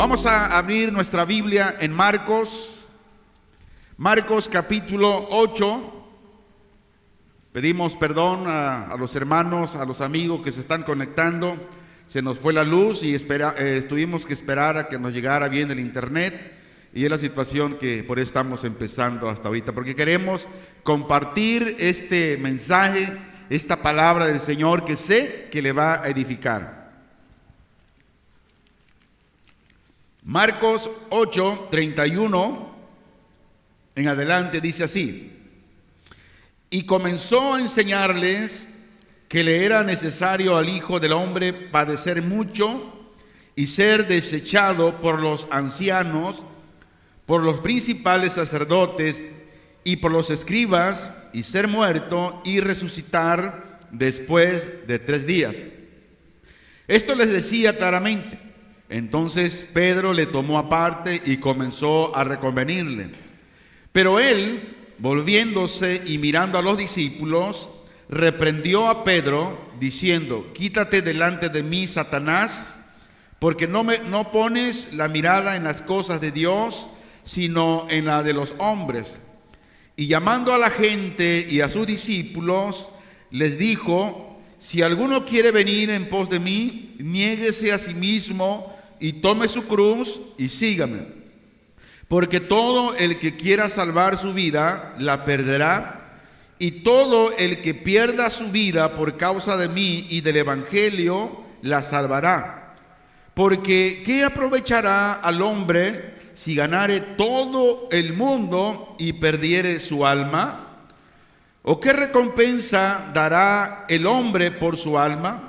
Vamos a abrir nuestra Biblia en Marcos capítulo 8. Pedimos perdón a los hermanos, a los amigos que se están conectando. Se nos fue la luz y tuvimos que esperar a que nos llegara bien el internet. Y es la situación que por eso estamos empezando hasta ahorita, porque queremos compartir este mensaje, esta palabra del Señor que sé que le va a edificar. Marcos 8, 31 en adelante dice así: y comenzó a enseñarles que le era necesario al Hijo del Hombre padecer mucho y ser desechado por los ancianos, por los principales sacerdotes y por los escribas, y ser muerto y resucitar después de 3 días. Esto les decía claramente. Entonces Pedro le tomó aparte y comenzó a reconvenirle. Pero él, volviéndose y mirando a los discípulos, reprendió a Pedro, diciendo: quítate delante de mí, Satanás, porque no pones la mirada en las cosas de Dios, sino en la de los hombres. Y llamando a la gente y a sus discípulos, les dijo: si alguno quiere venir en pos de mí, niéguese a sí mismo y tome su cruz y sígame. Porque todo el que quiera salvar su vida, la perderá, y todo el que pierda su vida por causa de mí y del evangelio, la salvará. Porque ¿qué aprovechará al hombre si ganare todo el mundo y perdiere su alma? ¿O qué recompensa dará el hombre por su alma?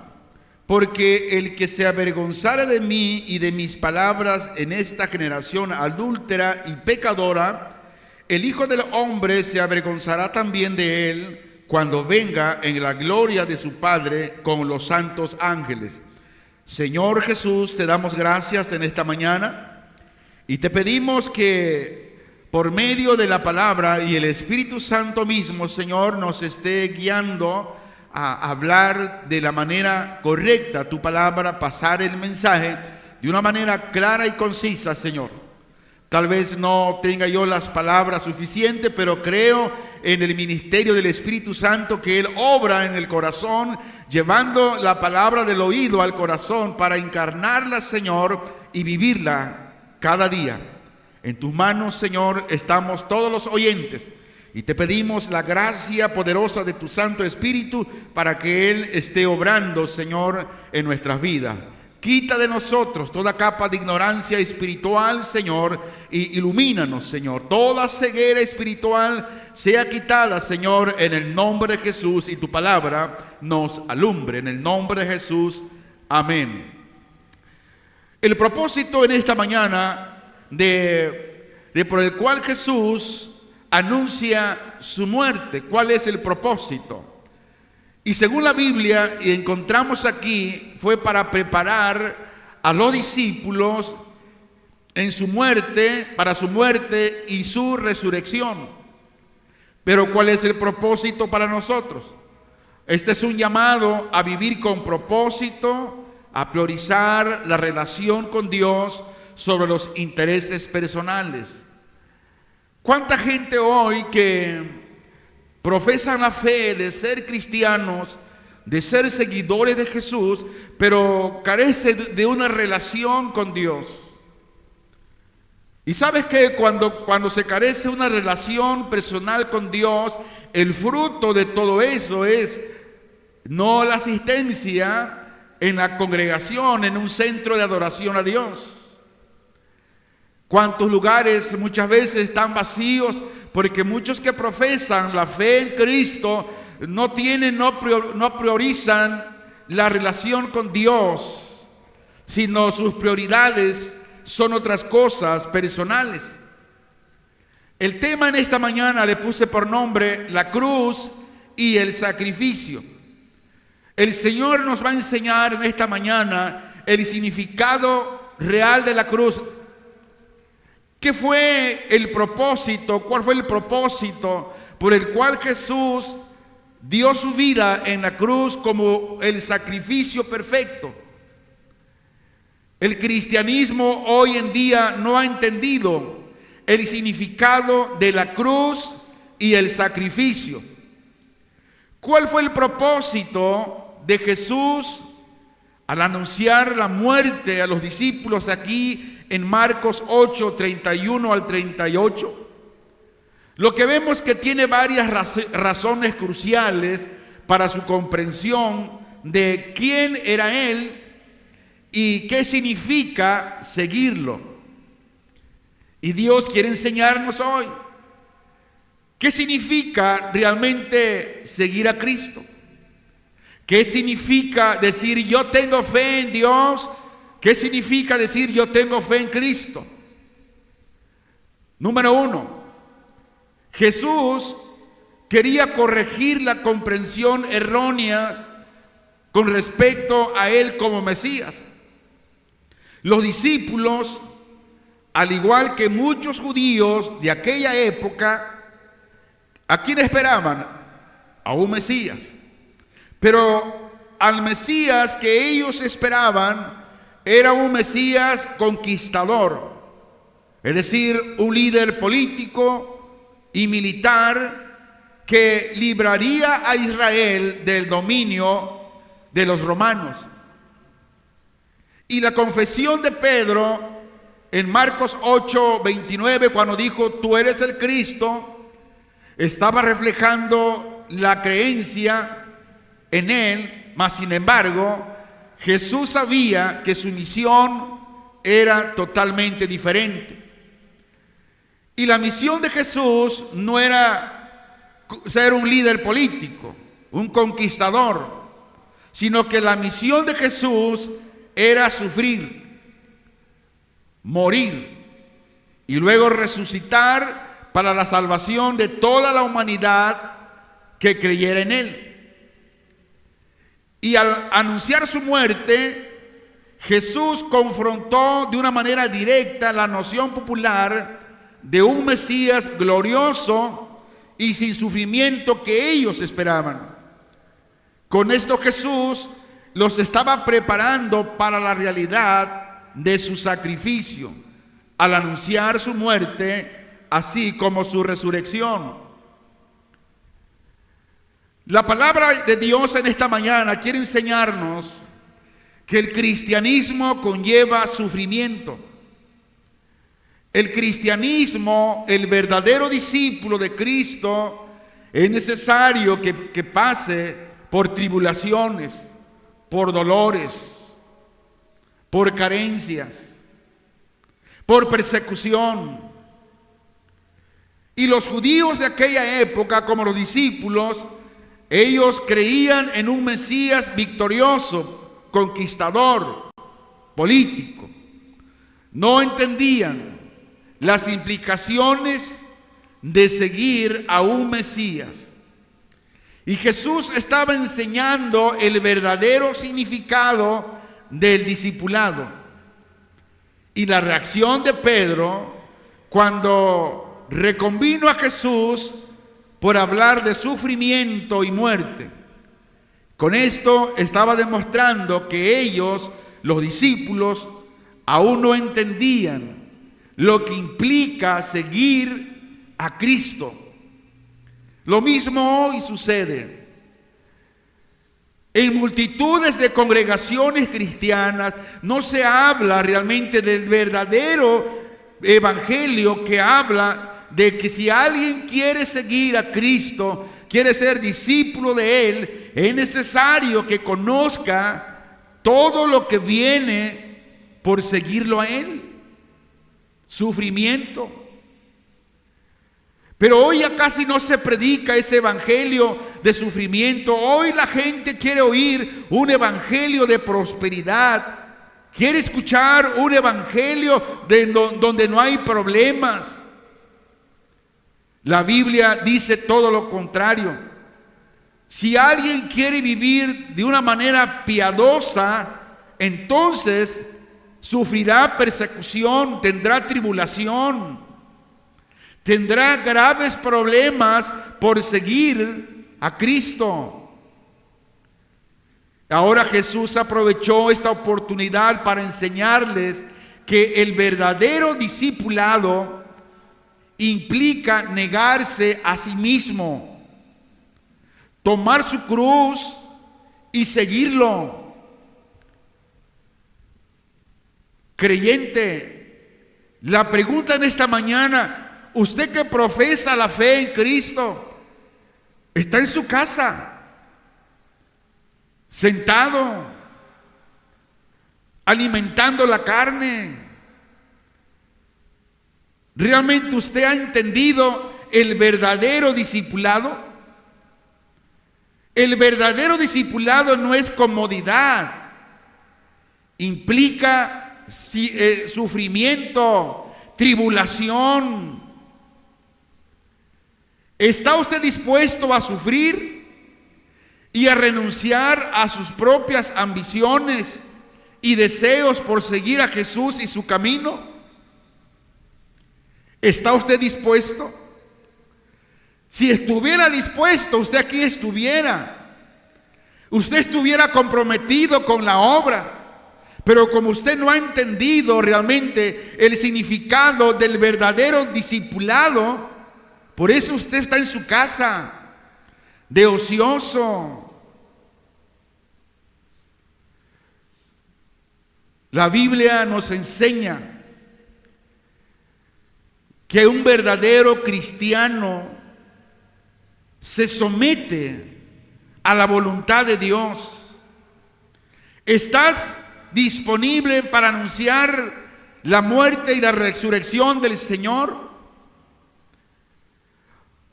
Porque el que se avergonzare de mí y de mis palabras en esta generación adúltera y pecadora, el Hijo del Hombre se avergonzará también de él cuando venga en la gloria de su Padre con los santos ángeles. Señor Jesús, te damos gracias en esta mañana y te pedimos que por medio de la palabra y el Espíritu Santo mismo, Señor, nos esté guiando a hablar de la manera correcta tu palabra, pasar el mensaje de una manera clara y concisa, Señor. Tal vez no tenga yo las palabras suficientes, pero creo en el ministerio del Espíritu Santo, que Él obra en el corazón, llevando la palabra del oído al corazón para encarnarla, Señor, y vivirla cada día. En tus manos, Señor, estamos todos los oyentes. Y te pedimos la gracia poderosa de tu Santo Espíritu para que Él esté obrando, Señor, en nuestras vidas. Quita de nosotros toda capa de ignorancia espiritual, Señor, y ilumínanos, Señor. Toda ceguera espiritual sea quitada, Señor, en el nombre de Jesús, y tu palabra nos alumbre. En el nombre de Jesús, amén. El propósito en esta mañana por el cual Jesús anuncia su muerte. ¿Cuál es el propósito? Y según la Biblia, y encontramos aquí, fue para preparar a los discípulos en su muerte, para su muerte y su resurrección. Pero ¿cuál es el propósito para nosotros? Este es un llamado a vivir con propósito, a priorizar la relación con Dios sobre los intereses personales. ¿Cuánta gente hoy que profesan la fe de ser cristianos, de ser seguidores de Jesús, pero carece de una relación con Dios? Y sabes que cuando se carece una relación personal con Dios, el fruto de todo eso es no la asistencia en la congregación, en un centro de adoración a Dios. ¿Cuántos lugares muchas veces están vacíos? Porque muchos que profesan la fe en Cristo no priorizan la relación con Dios, sino sus prioridades son otras cosas personales. El tema en esta mañana le puse por nombre la cruz y el sacrificio. El Señor nos va a enseñar en esta mañana el significado real de la cruz. ¿Qué fue el propósito? ¿Cuál fue el propósito por el cual Jesús dio su vida en la cruz como el sacrificio perfecto? El cristianismo hoy en día no ha entendido el significado de la cruz y el sacrificio. ¿Cuál fue el propósito de Jesús al anunciar la muerte a los discípulos aquí en Marcos 8, 31 al 38? Lo que vemos que tiene varias razones cruciales para su comprensión de quién era Él y qué significa seguirlo. Y Dios quiere enseñarnos hoy qué significa realmente seguir a Cristo. ¿Qué significa decir yo tengo fe en Dios? ¿Qué significa decir yo tengo fe en Cristo? Número 1, Jesús quería corregir la comprensión errónea con respecto a Él como Mesías. Los discípulos, al igual que muchos judíos de aquella época, ¿a quién esperaban? A un Mesías. Pero al Mesías que ellos esperaban era un Mesías conquistador, es decir, un líder político y militar que libraría a Israel del dominio de los romanos. Y la confesión de Pedro en Marcos 8, 29, cuando dijo tú eres el Cristo, estaba reflejando la creencia en Él, mas sin embargo, Jesús sabía que su misión era totalmente diferente. Y la misión de Jesús no era ser un líder político, un conquistador, sino que la misión de Jesús era sufrir, morir y luego resucitar para la salvación de toda la humanidad que creyera en Él. Y al anunciar su muerte, Jesús confrontó de una manera directa la noción popular de un Mesías glorioso y sin sufrimiento que ellos esperaban. Con esto Jesús los estaba preparando para la realidad de su sacrificio, al anunciar su muerte, así como su resurrección. La palabra de Dios en esta mañana quiere enseñarnos que el cristianismo conlleva sufrimiento. El cristianismo, el verdadero discípulo de Cristo, es necesario que pase por tribulaciones, por dolores, por carencias, por persecución. Y los judíos de aquella época, como los discípulos, ellos creían en un Mesías victorioso, conquistador, político. No entendían las implicaciones de seguir a un Mesías. Y Jesús estaba enseñando el verdadero significado del discipulado. Y la reacción de Pedro cuando reconvino a Jesús por hablar de sufrimiento y muerte. Con esto estaba demostrando que ellos, los discípulos, aún no entendían lo que implica seguir a Cristo. Lo mismo hoy sucede. En multitudes de congregaciones cristianas no se habla realmente del verdadero evangelio que habla de que si alguien quiere seguir a Cristo, quiere ser discípulo de Él, es necesario que conozca todo lo que viene por seguirlo a Él. Sufrimiento. Pero hoy ya casi no se predica ese evangelio de sufrimiento. Hoy la gente quiere oír un evangelio de prosperidad. Quiere escuchar un evangelio donde no hay problemas. La Biblia dice todo lo contrario. Si alguien quiere vivir de una manera piadosa, entonces sufrirá persecución, tendrá tribulación, tendrá graves problemas por seguir a Cristo. Ahora Jesús aprovechó esta oportunidad para enseñarles que el verdadero discipulado implica negarse a sí mismo, tomar su cruz y seguirlo. Creyente, la pregunta en esta mañana: usted que profesa la fe en Cristo, está en su casa, sentado, alimentando la carne. ¿Realmente usted ha entendido el verdadero discipulado? El verdadero discipulado no es comodidad, implica sufrimiento, tribulación. ¿Está usted dispuesto a sufrir y a renunciar a sus propias ambiciones y deseos por seguir a Jesús y su camino? ¿Está usted dispuesto? Si estuviera dispuesto, usted aquí estuviera. Usted estuviera comprometido con la obra. Pero como usted no ha entendido realmente el significado del verdadero discipulado, por eso usted está en su casa, de ocioso. La Biblia nos enseña que un verdadero cristiano se somete a la voluntad de Dios. ¿Estás disponible para anunciar la muerte y la resurrección del Señor?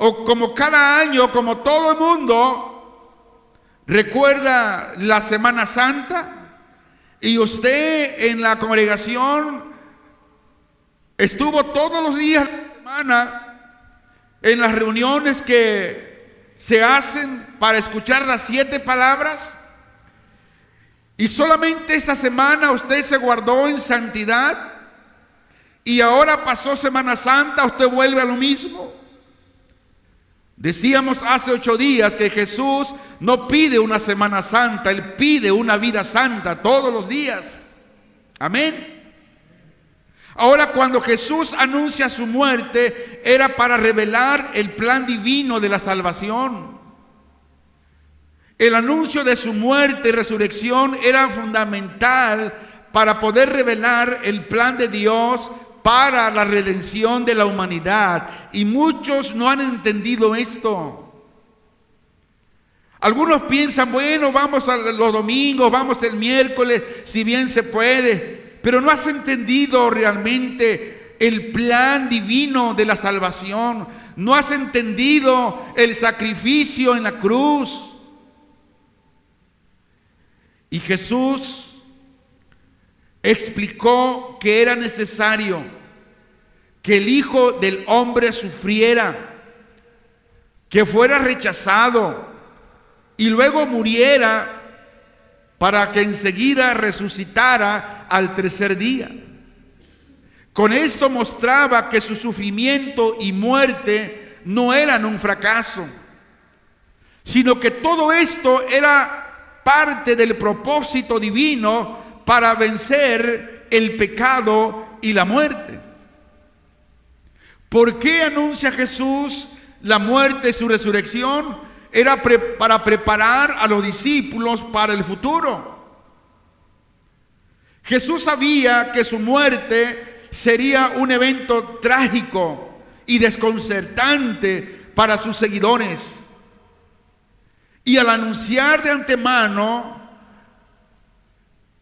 O como cada año, como todo el mundo recuerda la Semana Santa, y usted en la congregación estuvo todos los días de la semana en las reuniones que se hacen para escuchar las 7 palabras, y solamente esta semana usted se guardó en santidad, y ahora pasó Semana Santa, usted vuelve a lo mismo. Decíamos hace 8 días que Jesús no pide una Semana Santa, Él pide una vida santa todos los días. Amén. Ahora, cuando Jesús anuncia su muerte, era para revelar el plan divino de la salvación. El anuncio de su muerte y resurrección era fundamental para poder revelar el plan de Dios para la redención de la humanidad. Y muchos no han entendido esto. Algunos piensan, bueno, vamos a los domingos, vamos el miércoles, si bien se puede. Pero no has entendido realmente el plan divino de la salvación. No has entendido el sacrificio en la cruz. Y Jesús explicó que era necesario que el Hijo del Hombre sufriera, que fuera rechazado y luego muriera, para que enseguida resucitara al tercer día. Con esto mostraba que su sufrimiento y muerte no eran un fracaso, sino que todo esto era parte del propósito divino para vencer el pecado y la muerte. ¿Por qué anuncia Jesús la muerte y su resurrección? Era para preparar a los discípulos para el futuro. Jesús sabía que su muerte sería un evento trágico y desconcertante para sus seguidores. Y al anunciar de antemano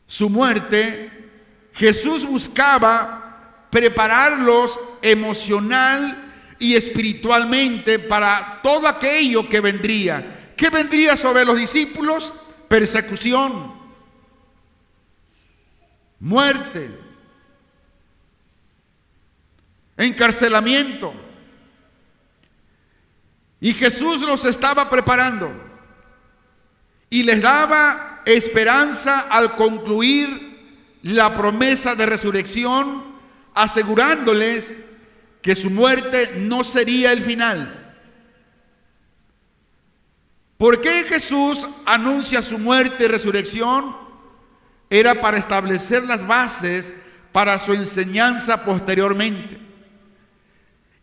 su muerte, Jesús buscaba prepararlos emocional y espiritualmente para todo aquello que vendría. ¿Qué vendría sobre los discípulos? Persecución, muerte, encarcelamiento. Y Jesús los estaba preparando y les daba esperanza al concluir la promesa de resurrección, asegurándoles que su muerte no sería el final. ¿Por qué Jesús anuncia su muerte y resurrección? Era para establecer las bases para su enseñanza posteriormente.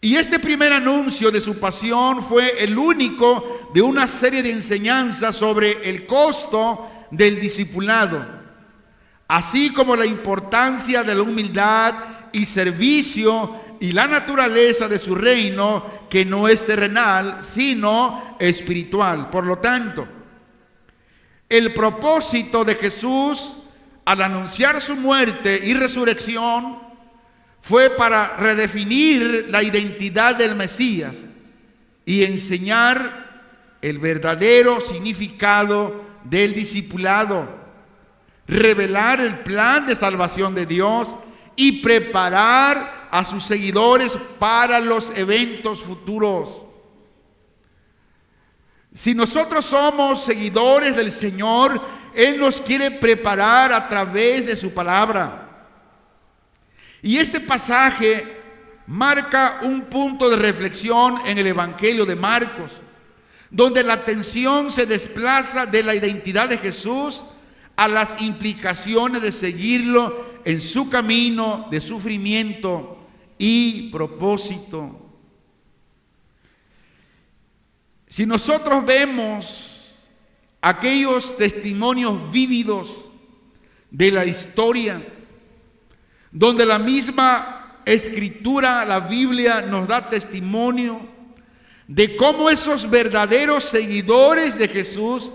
Y este primer anuncio de su pasión fue el único de una serie de enseñanzas sobre el costo del discipulado, así como la importancia de la humildad y servicio y la naturaleza de su reino, que no es terrenal, sino espiritual. Por lo tanto, el propósito de Jesús al anunciar su muerte y resurrección fue para redefinir la identidad del Mesías y enseñar el verdadero significado del discipulado, revelar el plan de salvación de Dios y preparar a sus seguidores para los eventos futuros. Si nosotros somos seguidores del Señor, Él nos quiere preparar a través de su palabra. Y este pasaje marca un punto de reflexión en el Evangelio de Marcos, donde la atención se desplaza de la identidad de Jesús a las implicaciones de seguirlo en su camino de sufrimiento y propósito. Si nosotros vemos aquellos testimonios vívidos de la historia, donde la misma Escritura, la Biblia, nos da testimonio de cómo esos verdaderos seguidores de Jesús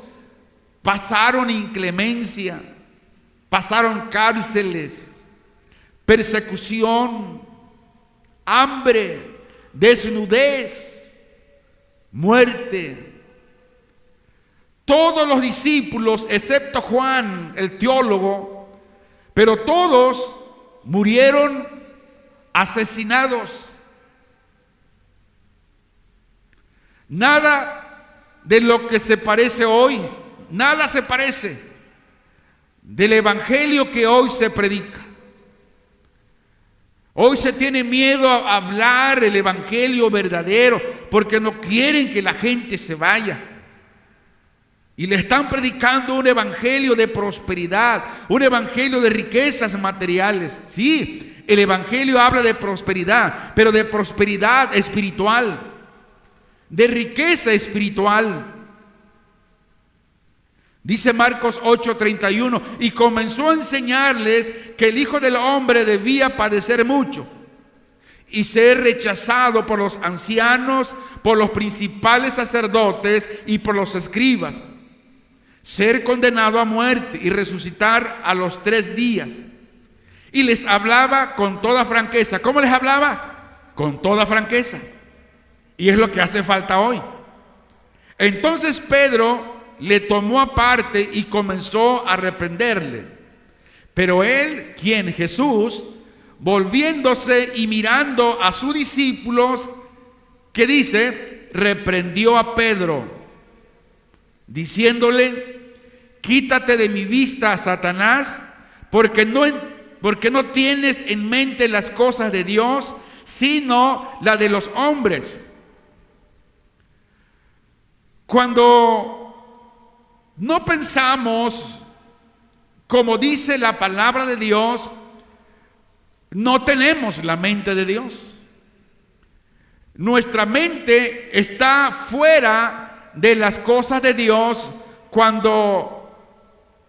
pasaron inclemencia, pasaron cárceles, persecución, hambre, desnudez, muerte. Todos los discípulos, excepto Juan, el teólogo, pero todos murieron asesinados. Nada de lo que se parece hoy, nada se parece del evangelio que hoy se predica. Hoy se tiene miedo a hablar el evangelio verdadero porque no quieren que la gente se vaya. Y le están predicando un evangelio de prosperidad, un evangelio de riquezas materiales. Sí, el evangelio habla de prosperidad, pero de prosperidad espiritual, de riqueza espiritual. Dice Marcos 8:31, y comenzó a enseñarles que el Hijo del Hombre debía padecer mucho y ser rechazado por los ancianos, por los principales sacerdotes y por los escribas, ser condenado a muerte y resucitar a los 3 días. Y les hablaba con toda franqueza. ¿Cómo les hablaba? Con toda franqueza. Y es lo que hace falta hoy. Entonces Pedro le tomó aparte y comenzó a reprenderle. Pero él, ¿quién? Jesús, volviéndose y mirando a sus discípulos, ¿qué dice? Reprendió a Pedro, diciéndole: quítate de mi vista, Satanás, porque no tienes en mente las cosas de Dios, sino las de los hombres. Cuando no pensamos como dice la palabra de Dios, no tenemos la mente de Dios. Nuestra mente está fuera de las cosas de Dios cuando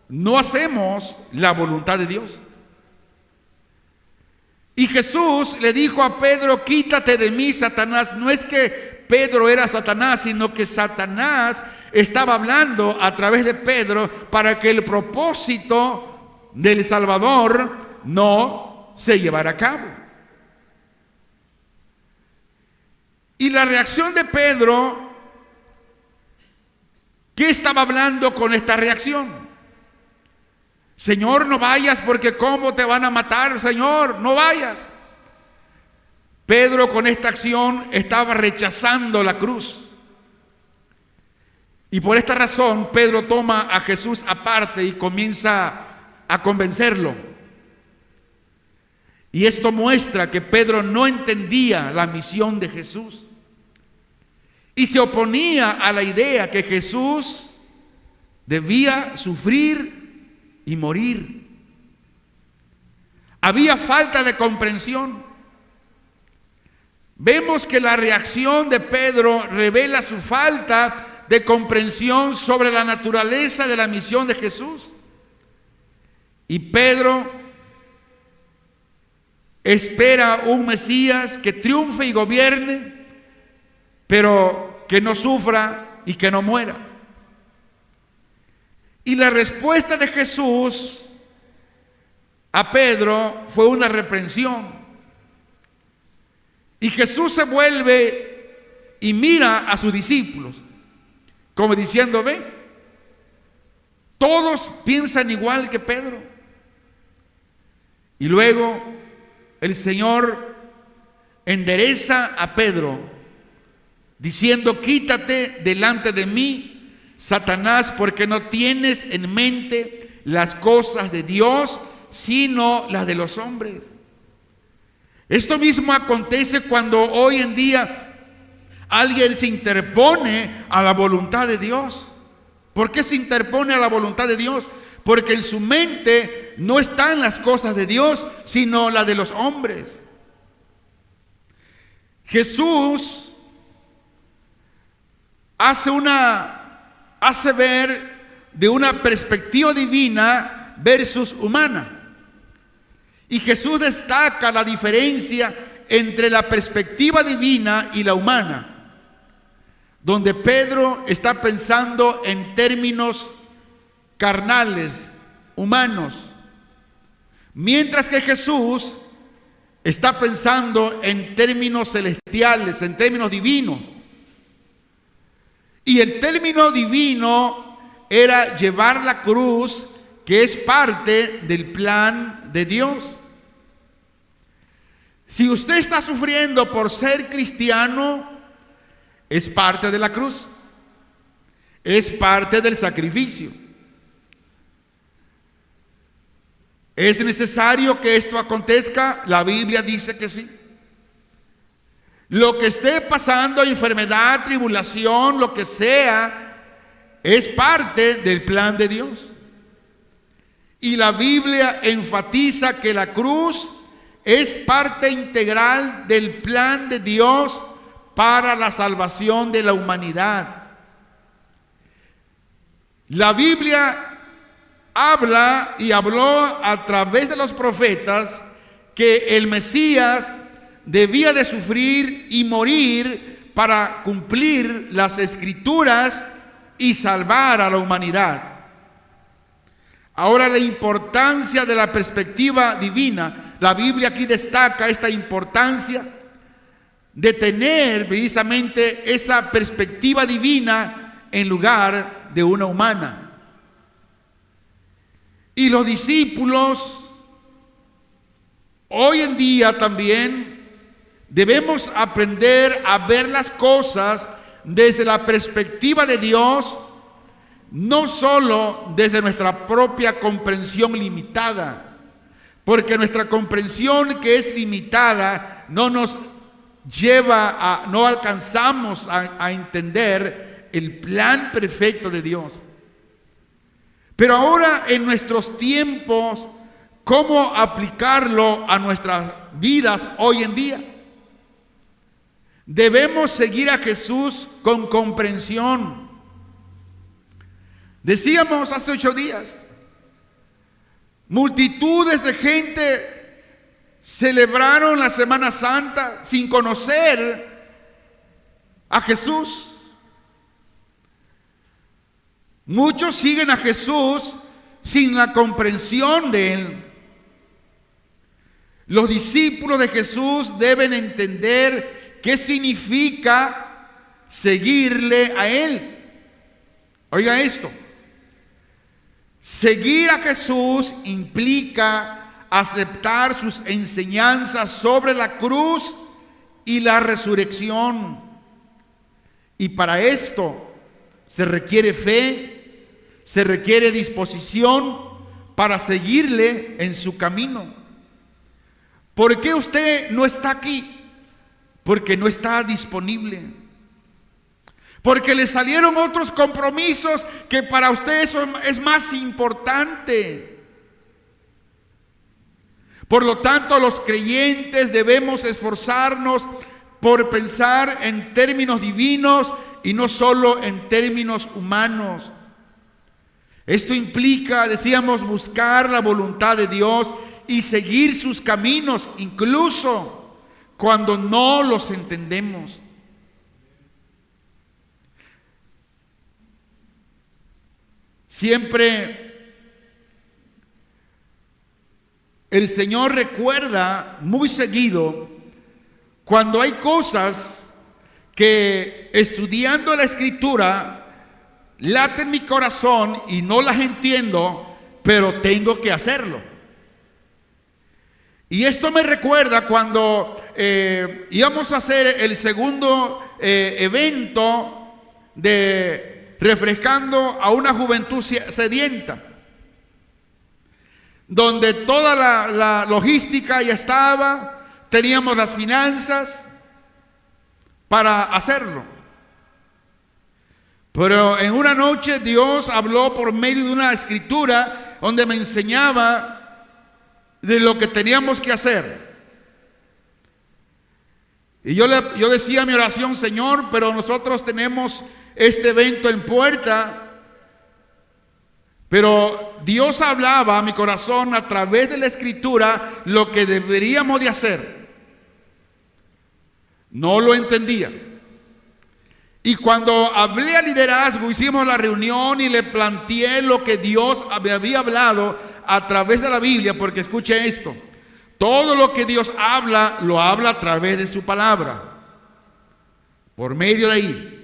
no hacemos la voluntad de Dios. Y Jesús le dijo a Pedro: quítate de mí, Satanás. No es que Pedro era Satanás, sino que Satanás estaba hablando a través de Pedro para que el propósito del Salvador no se llevara a cabo. Y la reacción de Pedro, ¿qué estaba hablando con esta reacción? Señor, no vayas, porque ¿cómo te van a matar? Señor, no vayas. Pedro con esta acción estaba rechazando la cruz. Y por esta razón Pedro toma a Jesús aparte y comienza a convencerlo. Y esto muestra que Pedro no entendía la misión de Jesús. y se oponía a la idea que Jesús debía sufrir y morir. Había falta de comprensión. Vemos que la reacción de Pedro revela su falta de comprensión sobre la naturaleza de la misión de Jesús. Y Pedro espera un Mesías que triunfe y gobierne, pero que no sufra y que no muera. Y la respuesta de Jesús a Pedro fue una reprensión. Y Jesús se vuelve y mira a sus discípulos, como diciendo: ve, todos piensan igual que Pedro. Y luego el Señor endereza a Pedro, diciendo: quítate delante de mí, Satanás, porque no tienes en mente las cosas de Dios, sino las de los hombres. Esto mismo acontece cuando hoy en día alguien se interpone a la voluntad de Dios. ¿Por qué se interpone a la voluntad de Dios? Porque en su mente no están las cosas de Dios, sino las de los hombres. Jesús hace ver de una perspectiva divina versus humana. Y Jesús destaca la diferencia entre la perspectiva divina y la humana, donde Pedro está pensando en términos carnales, humanos, mientras que Jesús está pensando en términos celestiales, en términos divinos. Y el término divino era llevar la cruz, que es parte del plan de Dios. Si usted está sufriendo por ser cristiano, es parte de la cruz, es parte del sacrificio. ¿Es necesario que esto acontezca? La Biblia dice que sí. Lo que esté pasando, enfermedad, tribulación, lo que sea, es parte del plan de Dios. Y la Biblia enfatiza que la cruz es parte integral del plan de Dios para la salvación de la humanidad. La Biblia habla y habló a través de los profetas que el Mesías debía de sufrir y morir para cumplir las Escrituras y salvar a la humanidad. Ahora, la importancia de la perspectiva divina, la Biblia aquí destaca esta importancia de tener precisamente esa perspectiva divina en lugar de una humana. Y los discípulos hoy en día también debemos aprender a ver las cosas desde la perspectiva de Dios, no solo desde nuestra propia comprensión limitada, porque nuestra comprensión, que es limitada, no nos lleva no alcanzamos a entender el plan perfecto de Dios. Pero ahora, en nuestros tiempos, ¿cómo aplicarlo a nuestras vidas hoy en día? Debemos seguir a Jesús con comprensión. Decíamos hace 8 días, multitudes de gente celebraron la Semana Santa sin conocer a Jesús. Muchos siguen a Jesús sin la comprensión de Él. Los discípulos de Jesús deben entender qué significa seguirle a Él. Oiga esto. Seguir a Jesús implica aceptar sus enseñanzas sobre la cruz y la resurrección. Y para esto se requiere fe, se requiere disposición para seguirle en su camino. ¿Por qué usted no está aquí? Porque no está disponible. porque le salieron otros compromisos que para usted eso es más importante. Por lo tanto, los creyentes debemos esforzarnos por pensar en términos divinos y no solo en términos humanos. Esto implica, decíamos, buscar la voluntad de Dios y seguir sus caminos, incluso cuando no los entendemos. Siempre el Señor recuerda muy seguido cuando hay cosas que estudiando la Escritura laten mi corazón y no las entiendo, pero tengo que hacerlo. Y esto me recuerda cuando íbamos a hacer el segundo evento de refrescando a una juventud sedienta, donde toda la logística ya estaba, teníamos las finanzas para hacerlo. Pero en una noche Dios habló por medio de una escritura donde me enseñaba de lo que teníamos que hacer. Y yo decía en mi oración: Señor, pero nosotros tenemos este evento en puerta. Pero Dios hablaba a mi corazón a través de la escritura lo que deberíamos de hacer. No lo entendía. Y cuando hablé al liderazgo, hicimos la reunión y le planteé lo que Dios me había hablado a través de la Biblia, porque escuche esto: todo lo que Dios habla, lo habla a través de su palabra, por medio de ahí.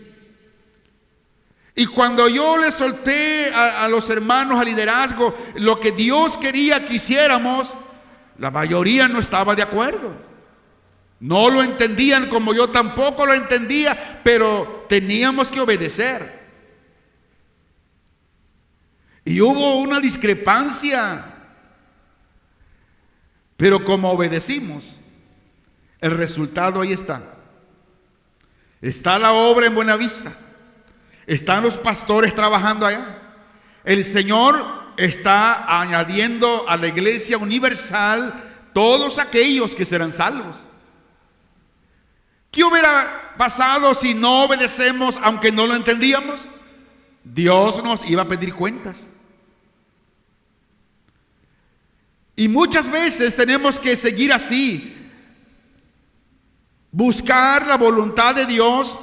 Y cuando yo le solté a los hermanos, al liderazgo, lo que Dios quería que hiciéramos, la mayoría no estaba de acuerdo. No lo entendían, como yo tampoco lo entendía, pero teníamos que obedecer. Y hubo una discrepancia. Pero como obedecimos, el resultado ahí está. Está la obra en Buenavista. Están los pastores trabajando allá. El Señor está añadiendo a la iglesia universal todos aquellos que serán salvos. ¿Qué hubiera pasado si no obedecemos, aunque no lo entendíamos? Dios nos iba a pedir cuentas. Y muchas veces tenemos que seguir así, buscar la voluntad de Dios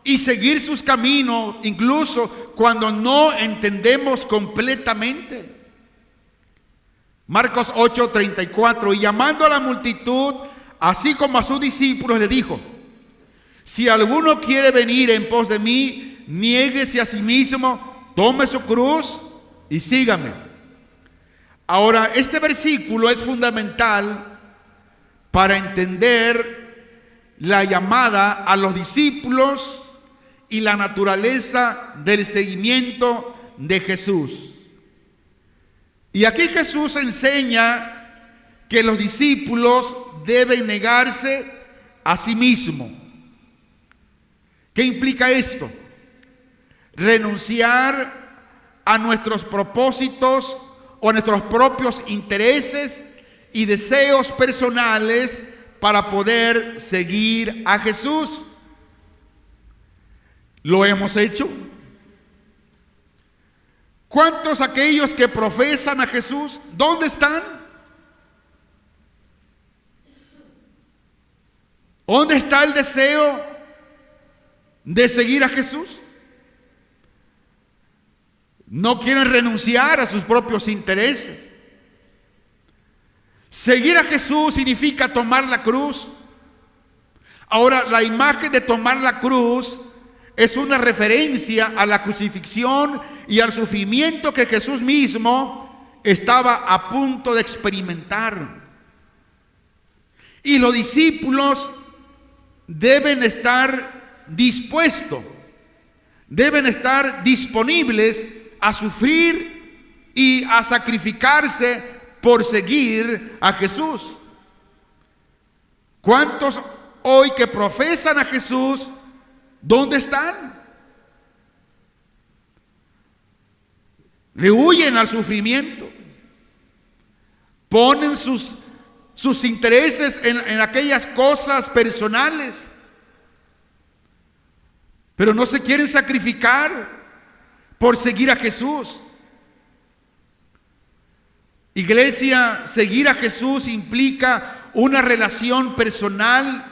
y seguir sus caminos, incluso cuando no entendemos completamente. Marcos 8:34: y llamando a la multitud, así como a sus discípulos, le dijo: si alguno quiere venir en pos de mí, niéguese a sí mismo, tome su cruz y sígame. Ahora, este versículo es fundamental para entender la llamada a los discípulos y la naturaleza del seguimiento de Jesús. Y aquí Jesús enseña que los discípulos deben negarse a sí mismos. ¿Qué implica esto? Renunciar a nuestros propósitos o a nuestros propios intereses y deseos personales para poder seguir a Jesús. ¿Lo hemos hecho? ¿Cuántos aquellos que profesan a Jesús, dónde están? ¿Dónde está el deseo de seguir a Jesús? No quieren renunciar a sus propios intereses. Seguir a Jesús significa tomar la cruz. Ahora, la imagen de tomar la cruz es una referencia a la crucifixión y al sufrimiento que Jesús mismo estaba a punto de experimentar. Y los discípulos deben estar dispuestos, deben estar disponibles a sufrir y a sacrificarse por seguir a Jesús. ¿Cuántos hoy que profesan a Jesús, dónde están? le huyen al sufrimiento, ponen sus intereses en aquellas cosas personales, pero no se quieren sacrificar por seguir a Jesús. Iglesia, seguir a Jesús implica una relación personal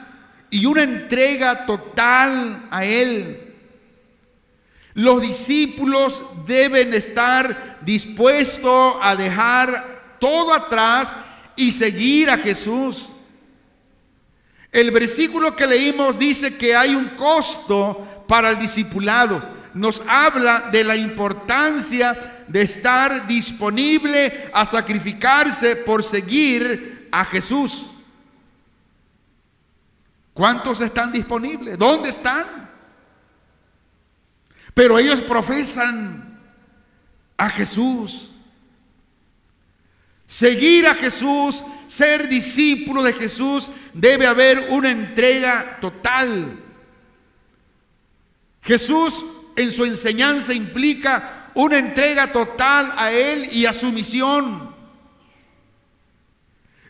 y una entrega total a Él. Los discípulos deben estar dispuestos a dejar todo atrás y seguir a Jesús. El versículo que leímos dice que hay un costo para el discipulado. Nos habla de la importancia de estar disponible a sacrificarse por seguir a Jesús. ¿Cuántos están disponibles? ¿Dónde están? Pero ellos profesan a Jesús. Seguir a Jesús, ser discípulo de Jesús, debe haber una entrega total. Jesús en su enseñanza implica una entrega total a Él y a su misión.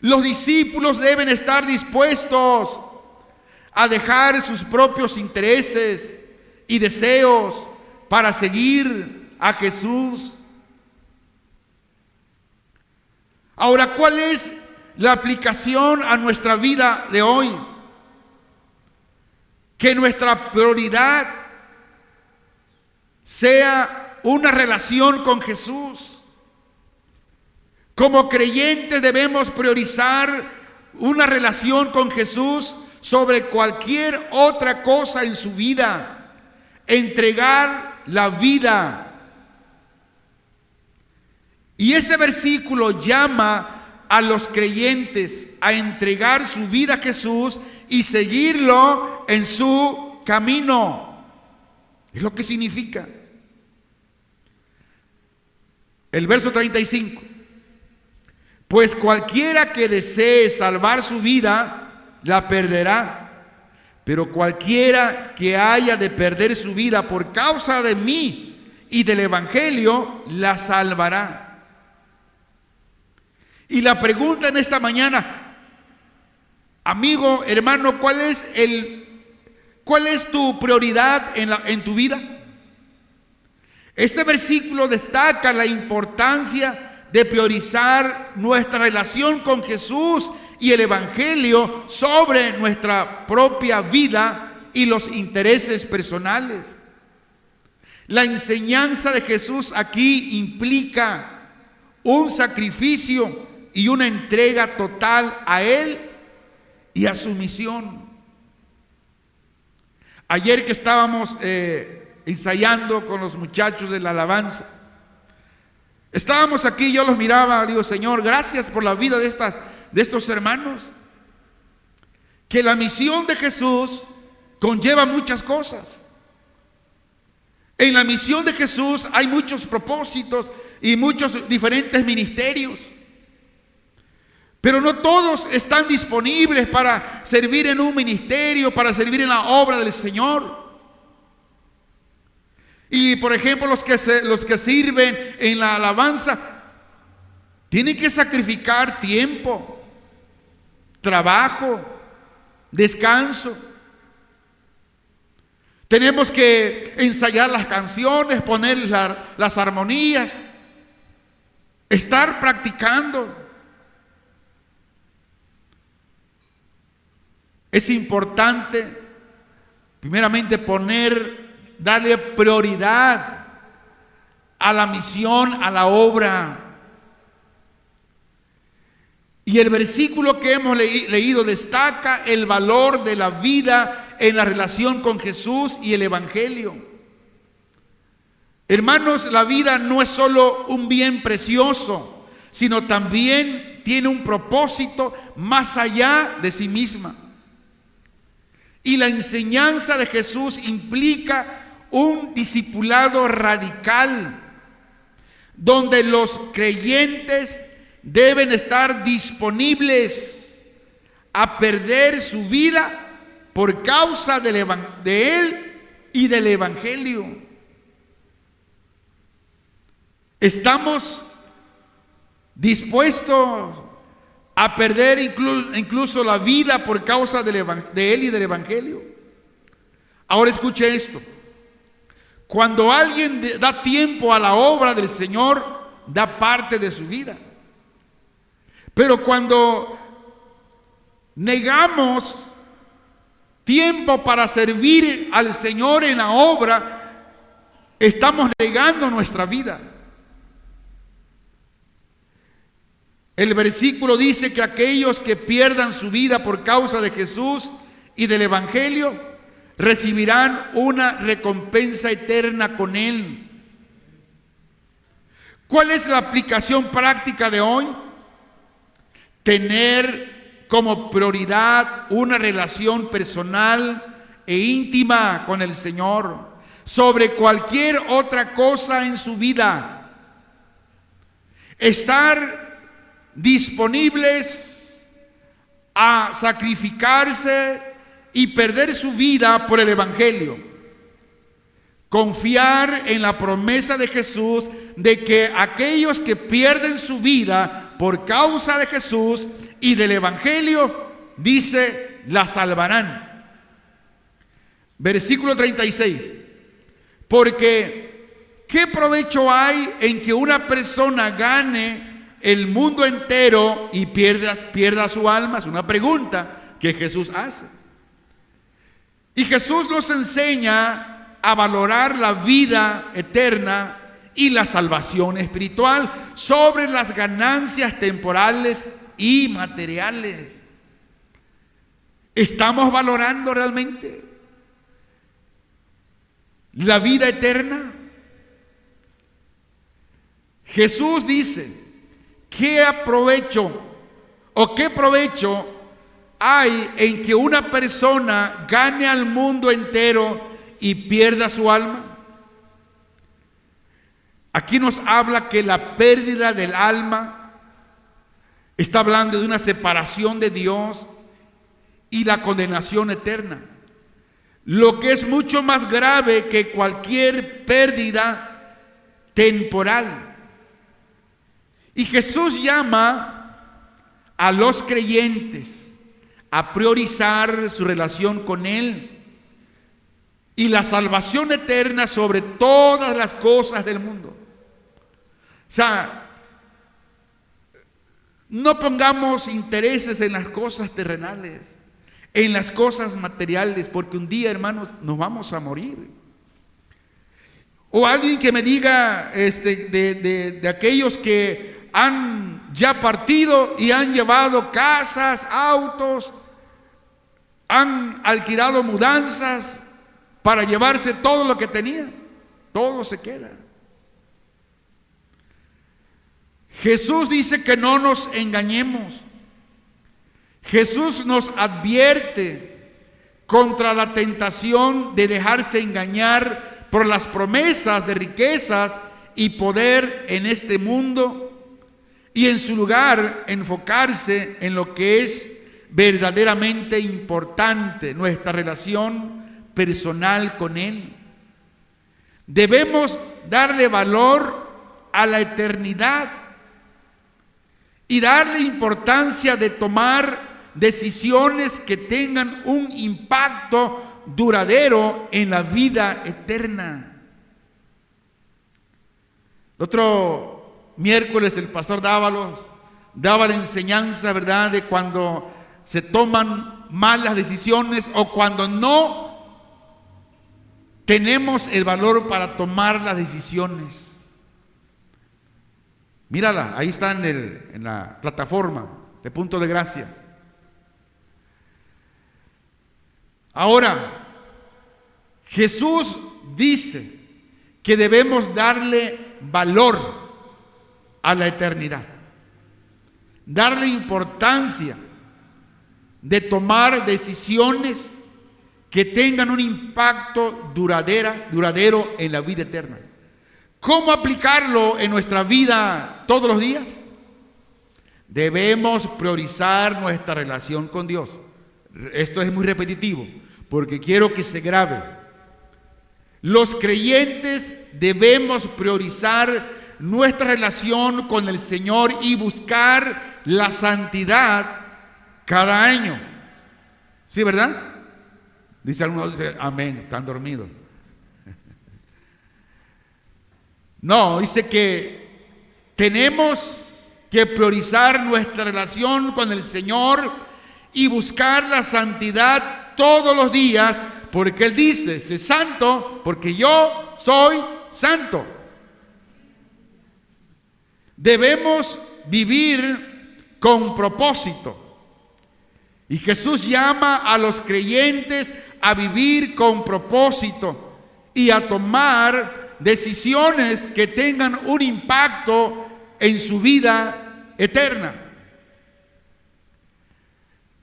Los discípulos deben estar dispuestos a dejar sus propios intereses y deseos para seguir a Jesús. Ahora, ¿cuál es la aplicación a nuestra vida de hoy? Que nuestra prioridad sea una relación con Jesús. Como creyentes debemos priorizar una relación con Jesús sobre cualquier otra cosa en su vida. Entregar la vida. Y este versículo llama a los creyentes a entregar su vida a Jesús y seguirlo en su camino. Es lo que significa. El verso 35. Pues cualquiera que desee salvar su vida, la perderá. Pero cualquiera que haya de perder su vida por causa de mí y del Evangelio, la salvará. Y la pregunta en esta mañana, amigo, hermano, ¿cuál es tu prioridad en tu vida? Este versículo destaca la importancia de priorizar nuestra relación con Jesús y el Evangelio sobre nuestra propia vida y los intereses personales. La enseñanza de Jesús aquí implica un sacrificio y una entrega total a Él y a su misión. Ayer que estábamos ensayando con los muchachos de la alabanza, estábamos aquí, yo los miraba, digo, Señor, gracias por la vida de estos hermanos. Que la misión de Jesús conlleva muchas cosas. En la misión de Jesús hay muchos propósitos y muchos diferentes ministerios. Pero no todos están disponibles para servir en un ministerio, para servir en la obra del Señor. Y por ejemplo, los que sirven en la alabanza tienen que sacrificar tiempo, trabajo, descanso. Tenemos que ensayar las canciones, poner las armonías, estar practicando. Es importante, primeramente, darle prioridad a la misión, a la obra. Y el versículo que hemos leído destaca el valor de la vida en la relación con Jesús y el Evangelio. Hermanos, la vida no es solo un bien precioso, sino también tiene un propósito más allá de sí misma. Y la enseñanza de Jesús implica un discipulado radical, donde los creyentes deben estar disponibles a perder su vida por causa de Él y del Evangelio. ¿Estamos dispuestos a perder incluso la vida por causa de Él y del Evangelio? Ahora escuche esto. Cuando alguien da tiempo a la obra del Señor, da parte de su vida. Pero cuando negamos tiempo para servir al Señor en la obra, estamos negando nuestra vida. El versículo dice que aquellos que pierdan su vida por causa de Jesús y del Evangelio recibirán una recompensa eterna con Él. ¿Cuál es la aplicación práctica de hoy? Tener como prioridad una relación personal e íntima con el Señor sobre cualquier otra cosa en su vida. Estar disponibles a sacrificarse y perder su vida por el Evangelio. Confiar en la promesa de Jesús de que aquellos que pierden su vida por causa de Jesús y del Evangelio, dice, la salvarán. Versículo 36. Porque ¿qué provecho hay en que una persona gane el mundo entero y pierda su alma? Es una pregunta que Jesús hace. Y Jesús nos enseña a valorar la vida eterna y la salvación espiritual sobre las ganancias temporales y materiales. ¿Estamos valorando realmente la vida eterna? Jesús dice, ¿qué provecho hay en que una persona gane al mundo entero y pierda su alma? Aquí nos habla que la pérdida del alma está hablando de una separación de Dios y la condenación eterna, lo que es mucho más grave que cualquier pérdida temporal. Y Jesús llama a los creyentes a priorizar su relación con Él y la salvación eterna sobre todas las cosas del mundo. O sea, no pongamos intereses en las cosas terrenales, en las cosas materiales, porque un día, hermanos, nos vamos a morir. O alguien que me diga de aquellos que han ya partido y han llevado casas, autos, han alquilado mudanzas para llevarse todo lo que tenían. Todo se queda. Jesús dice que no nos engañemos. Jesús nos advierte contra la tentación de dejarse engañar por las promesas de riquezas y poder en este mundo y en su lugar enfocarse en lo que es verdaderamente importante, nuestra relación personal con Él. Debemos darle valor a la eternidad y darle importancia de tomar decisiones que tengan un impacto duradero en la vida eterna. El otro miércoles el pastor daba la enseñanza, ¿verdad?, de cuando se toman malas decisiones o cuando no tenemos el valor para tomar las decisiones. Mírala, ahí está en la plataforma de Punto de Gracia. Ahora, Jesús dice que debemos darle valor a la eternidad, darle importancia de tomar decisiones que tengan un impacto duradero en la vida eterna. ¿Cómo aplicarlo en nuestra vida todos los días? Debemos priorizar nuestra relación con Dios. Esto es muy repetitivo, porque quiero que se grabe. Los creyentes debemos priorizar nuestra relación con el Señor y buscar la santidad cada año. ¿Sí, verdad? Dice alguno, dice amén, están dormidos. No, dice que tenemos que priorizar nuestra relación con el Señor y buscar la santidad todos los días, porque Él dice, sé santo porque yo soy santo. Debemos vivir con propósito. Y Jesús llama a los creyentes a vivir con propósito y a tomar decisiones que tengan un impacto en su vida eterna.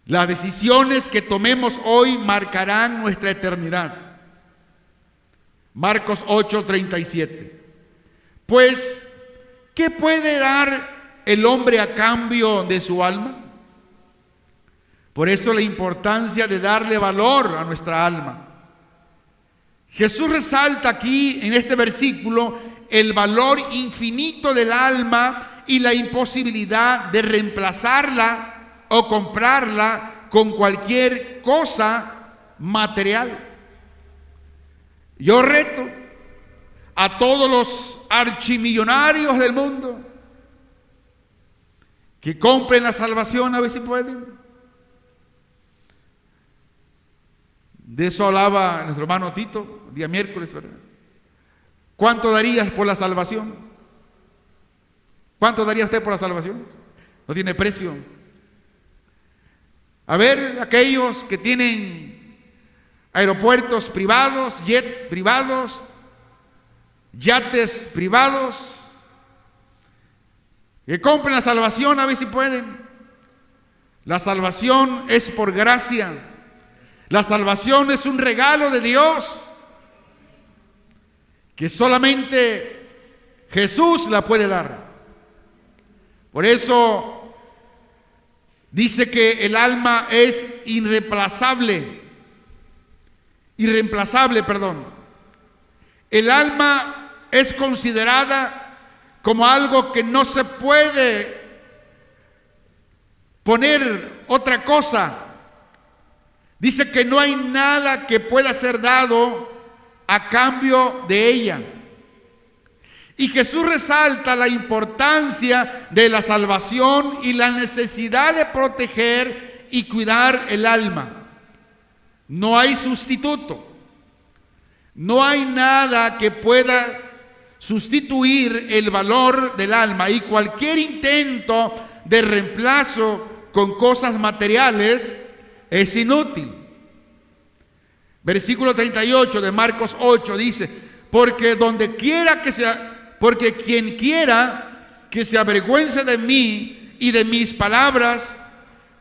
Las decisiones que tomemos hoy marcarán nuestra eternidad. Marcos 8:37. Pues, ¿qué puede dar el hombre a cambio de su alma? Por eso la importancia de darle valor a nuestra alma. Jesús resalta aquí en este versículo el valor infinito del alma y la imposibilidad de reemplazarla o comprarla con cualquier cosa material. Yo reto a todos los archimillonarios del mundo que compren la salvación, a ver si pueden. De eso hablaba nuestro hermano Tito, el día miércoles, ¿verdad? ¿Cuánto darías por la salvación? ¿Cuánto daría usted por la salvación? No tiene precio. A ver, aquellos que tienen aeropuertos privados, jets privados, yates privados, que compren la salvación, a ver si pueden. La salvación es por gracia. La salvación es un regalo de Dios que solamente Jesús la puede dar. Por eso dice que el alma es irreemplazable. El alma es considerada como algo que no se puede poner otra cosa. Dice que no hay nada que pueda ser dado a cambio de ella. Y Jesús resalta la importancia de la salvación y la necesidad de proteger y cuidar el alma. No hay sustituto. No hay nada que pueda sustituir el valor del alma, y cualquier intento de reemplazo con cosas materiales es inútil. Versículo 38 de Marcos 8 dice: porque quien quiera que se avergüence de mí y de mis palabras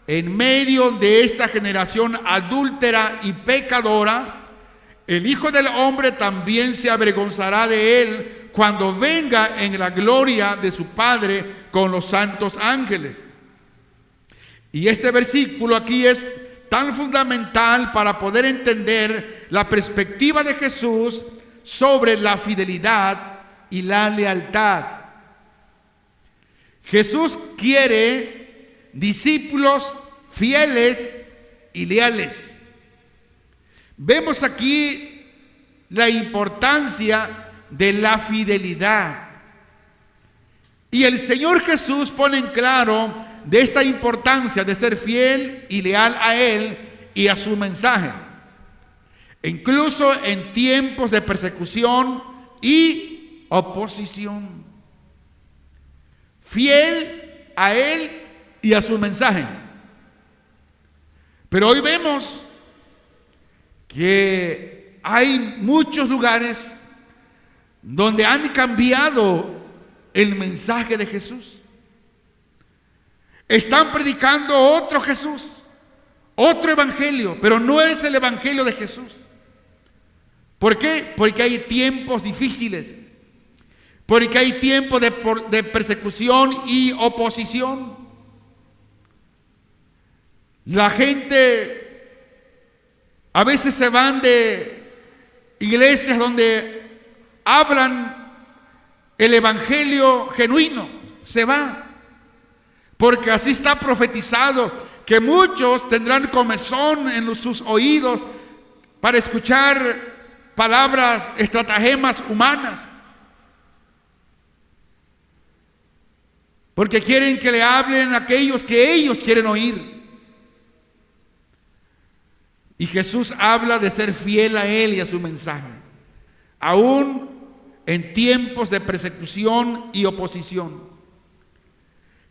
en medio de esta generación adúltera y pecadora, el Hijo del Hombre también se avergonzará de él cuando venga en la gloria de su Padre con los santos ángeles. Y este versículo aquí es tan fundamental para poder entender la perspectiva de Jesús sobre la fidelidad y la lealtad. Jesús quiere discípulos fieles y leales. Vemos aquí la importancia de la fidelidad. Y el Señor Jesús pone en claro de esta importancia de ser fiel y leal a Él y a su mensaje, incluso en tiempos de persecución y oposición. Fiel a Él y a su mensaje. Pero hoy vemos que hay muchos lugares donde han cambiado el mensaje de Jesús. Están predicando otro Jesús, otro evangelio, pero no es el evangelio de Jesús. ¿Por qué? Porque hay tiempos difíciles, porque hay tiempos de persecución y oposición. La gente a veces se van de iglesias donde hablan el evangelio genuino se va. Porque así está profetizado, que muchos tendrán comezón en sus oídos para escuchar palabras, estratagemas humanas. Porque quieren que le hablen a aquellos que ellos quieren oír. Y Jesús habla de ser fiel a Él y a su mensaje, aún en tiempos de persecución y oposición.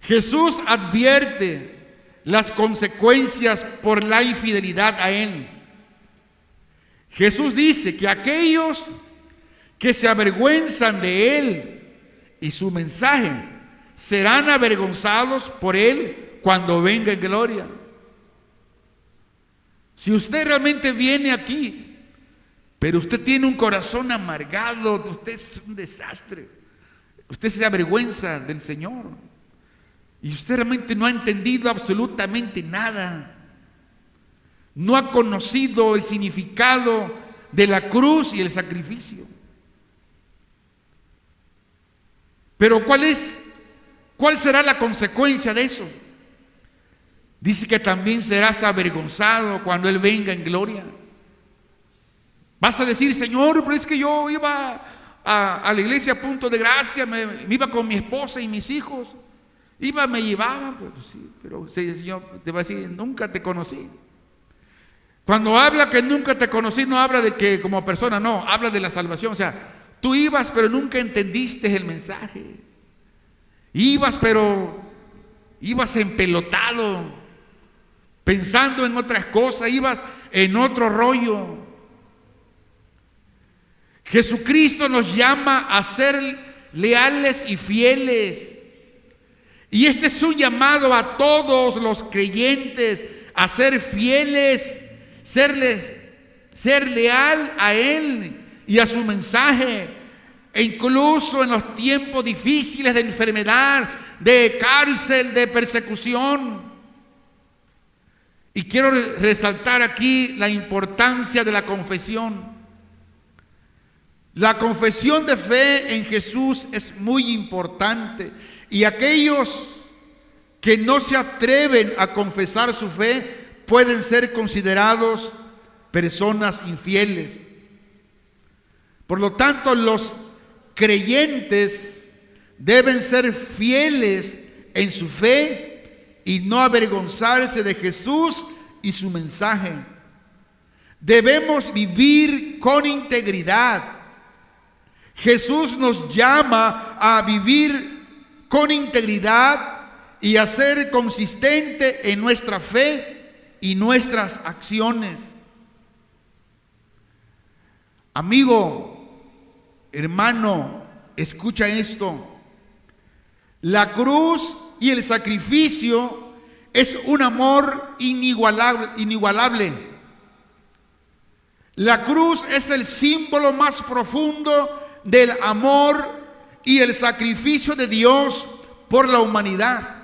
Jesús advierte las consecuencias por la infidelidad a Él. Jesús dice que aquellos que se avergüenzan de Él y su mensaje serán avergonzados por Él cuando venga en gloria. Si usted realmente viene aquí, pero usted tiene un corazón amargado, usted es un desastre, usted se avergüenza del Señor y usted realmente no ha entendido absolutamente nada, no ha conocido el significado de la cruz y el sacrificio. Pero ¿cuál será la consecuencia de eso? Dice que también serás avergonzado cuando Él venga en gloria. Vas a decir: Señor, pero es que yo iba a la iglesia a Punto de Gracia, me iba con mi esposa y mis hijos, me llevaban, pues sí, pero el Señor te va a decir: nunca te conocí. Cuando habla que nunca te conocí, no habla de que como persona, no, habla de la salvación. O sea, tú ibas, pero nunca entendiste el mensaje. Pero ibas empelotado, pensando en otras cosas, ibas en otro rollo. Jesucristo nos llama a ser leales y fieles. Y este es un llamado a todos los creyentes a ser fieles, ser leal a Él y a su mensaje, e incluso en los tiempos difíciles de enfermedad, de cárcel, de persecución. Y quiero resaltar aquí la importancia de la confesión. La confesión de fe en Jesús es muy importante, y aquellos que no se atreven a confesar su fe pueden ser considerados personas infieles. Por lo tanto, los creyentes deben ser fieles en su fe y no avergonzarse de Jesús y su mensaje. Debemos vivir con integridad. Jesús nos llama a vivir con integridad y a ser consistente en nuestra fe y nuestras acciones. Amigo, hermano, escucha esto. La cruz y el sacrificio es un amor inigualable. La cruz es el símbolo más profundo del amor y el sacrificio de Dios por la humanidad.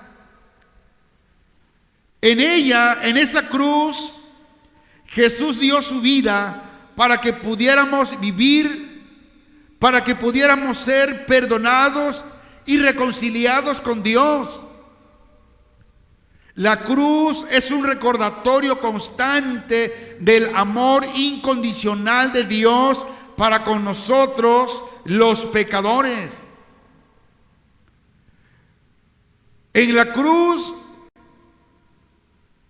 En ella, en esa cruz, Jesús dio su vida para que pudiéramos vivir, para que pudiéramos ser perdonados y reconciliados con Dios. La cruz es un recordatorio constante del amor incondicional de Dios para con nosotros, los pecadores. En la cruz,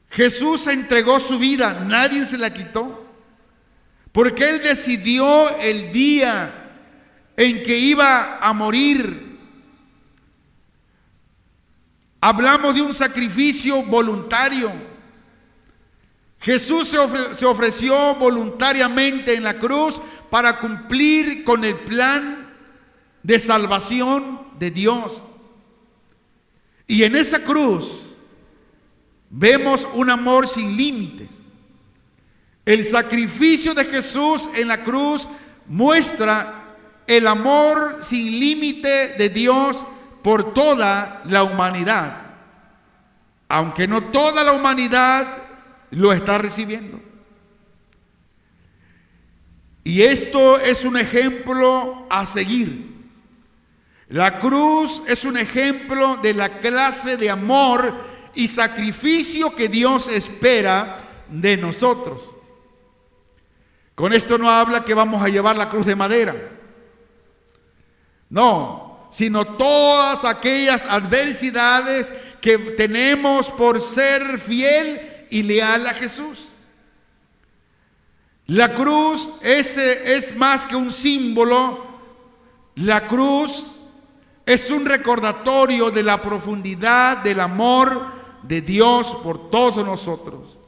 Jesús entregó su vida, nadie se la quitó, porque Él decidió el día en que iba a morir. Hablamos de un sacrificio voluntario. Jesús se ofreció voluntariamente en la cruz para cumplir con el plan de salvación de Dios. Y en esa cruz vemos un amor sin límites. El sacrificio de Jesús en la cruz muestra el amor sin límite de Dios por toda la humanidad, aunque no toda la humanidad lo está recibiendo. Y esto es un ejemplo a seguir. La cruz es un ejemplo de la clase de amor y sacrificio que Dios espera de nosotros. Con esto no habla que vamos a llevar la cruz de madera. No, sino todas aquellas adversidades que tenemos por ser fiel y leal a Jesús. La cruz es más que un símbolo. La cruz es un recordatorio de la profundidad del amor de Dios por todos nosotros.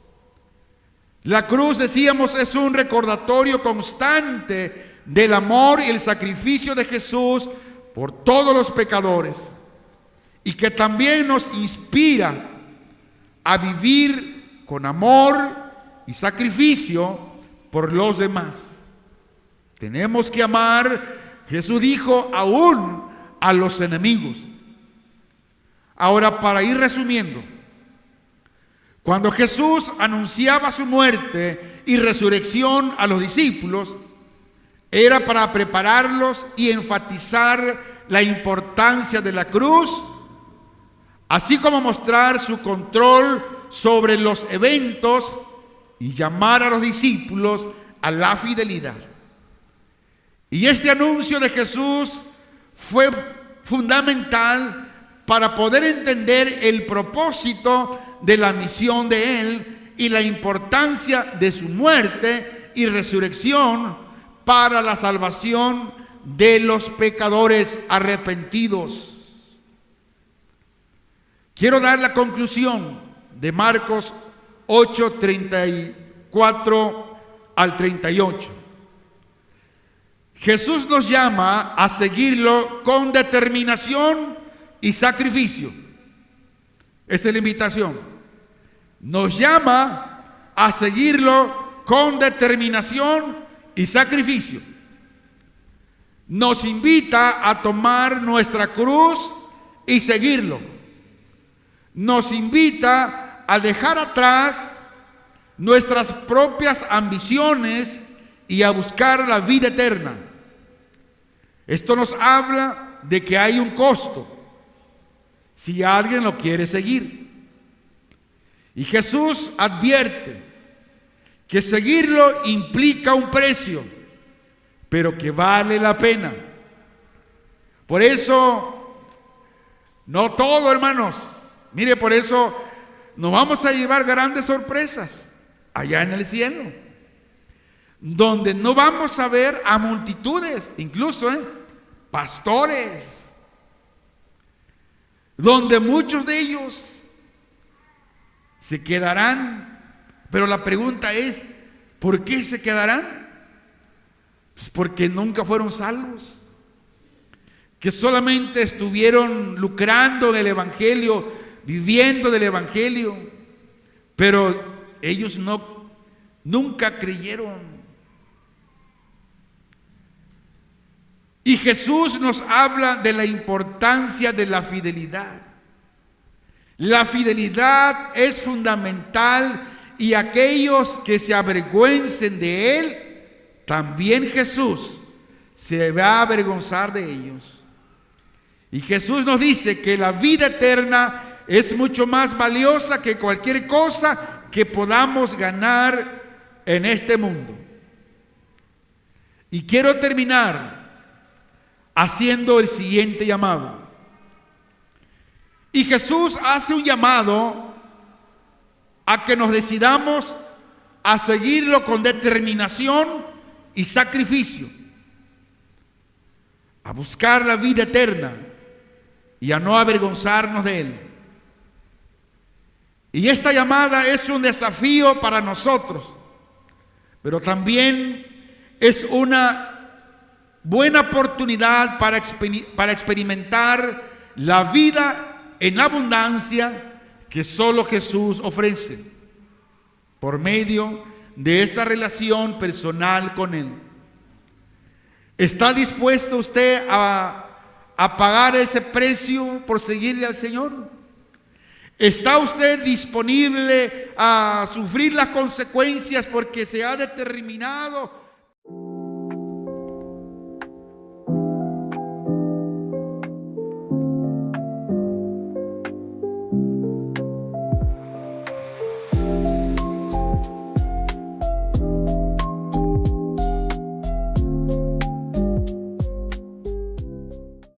La cruz, decíamos, es un recordatorio constante del amor y el sacrificio de Jesús por todos los pecadores, y que también nos inspira a vivir con amor y sacrificio por los demás. Tenemos que amar, Jesús dijo, aún a los enemigos. Ahora, para ir resumiendo, cuando Jesús anunciaba su muerte y resurrección a los discípulos, era para prepararlos y enfatizar la importancia de la cruz, así como mostrar su control sobre los eventos y llamar a los discípulos a la fidelidad. Y este anuncio de Jesús fue fundamental para poder entender el propósito de la misión de Él y la importancia de su muerte y resurrección para la salvación de los pecadores arrepentidos. Quiero dar la conclusión de Marcos 8, 34 al 38. Jesús nos llama a seguirlo con determinación y sacrificio. Esa es la invitación. Nos llama a seguirlo con determinación y sacrificio. Nos invita a tomar nuestra cruz y seguirlo. Nos invita a dejar atrás nuestras propias ambiciones y a buscar la vida eterna. Esto nos habla de que hay un costo si alguien lo quiere seguir. Y Jesús advierte que seguirlo implica un precio, pero que vale la pena. Por eso, no todo, hermanos. Mire, por eso nos vamos a llevar grandes sorpresas allá en el cielo, donde no vamos a ver a multitudes, incluso pastores, donde muchos de ellos se quedarán. Pero la pregunta es, ¿por qué se quedarán? Pues porque nunca fueron salvos, que solamente estuvieron lucrando del evangelio, viviendo del evangelio, pero ellos nunca creyeron. Y Jesús nos habla de la importancia de la fidelidad. La fidelidad es fundamental, y aquellos que se avergüencen de Él, también Jesús se va a avergonzar de ellos. Y Jesús nos dice que la vida eterna es mucho más valiosa que cualquier cosa que podamos ganar en este mundo. Y quiero terminar haciendo el siguiente llamado. Y Jesús hace un llamado a que nos decidamos a seguirlo con determinación y sacrificio, a buscar la vida eterna y a no avergonzarnos de Él. Y esta llamada es un desafío para nosotros, pero también es una buena oportunidad para experimentar la vida en abundancia que solo Jesús ofrece por medio de esa relación personal con Él. ¿Está dispuesto usted a pagar ese precio por seguirle al Señor? ¿Está usted disponible a sufrir las consecuencias porque se ha determinado